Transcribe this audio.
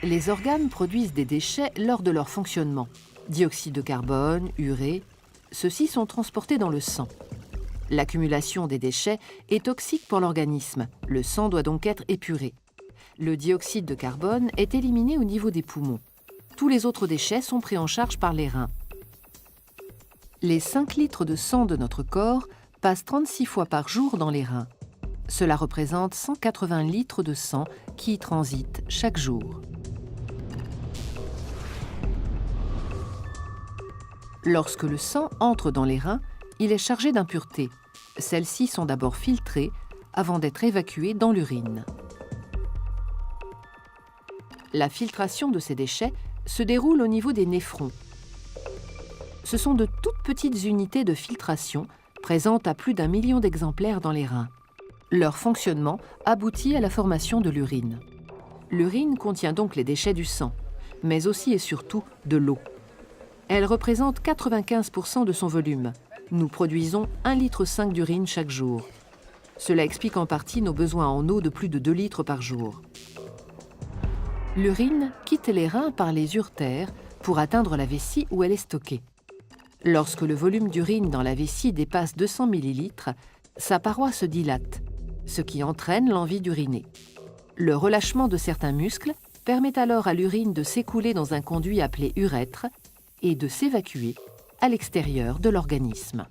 Les organes produisent des déchets lors de leur fonctionnement. Dioxyde de carbone, urée, ceux-ci sont transportés dans le sang. L'accumulation des déchets est toxique pour l'organisme. Le sang doit donc être épuré. Le dioxyde de carbone est éliminé au niveau des poumons. Tous les autres déchets sont pris en charge par les reins. Les 5 litres de sang de notre corps passent 36 fois par jour dans les reins. Cela représente 180 litres de sang qui y transitent chaque jour. Lorsque le sang entre dans les reins, il est chargé d'impuretés. Celles-ci sont d'abord filtrées avant d'être évacuées dans l'urine. La filtration de ces déchets se déroule au niveau des néphrons. Ce sont de toutes petites unités de filtration présentes à plus d'1 million d'exemplaires dans les reins. Leur fonctionnement aboutit à la formation de l'urine. L'urine contient donc les déchets du sang, mais aussi et surtout de l'eau. Elle représente 95% de son volume. Nous produisons 1,5 litre d'urine chaque jour. Cela explique en partie nos besoins en eau de plus de 2 litres par jour. L'urine quitte les reins par les uretères pour atteindre la vessie où elle est stockée. Lorsque le volume d'urine dans la vessie dépasse 200 ml, sa paroi se dilate, ce qui entraîne l'envie d'uriner. Le relâchement de certains muscles permet alors à l'urine de s'écouler dans un conduit appelé urètre et de s'évacuer à l'extérieur de l'organisme.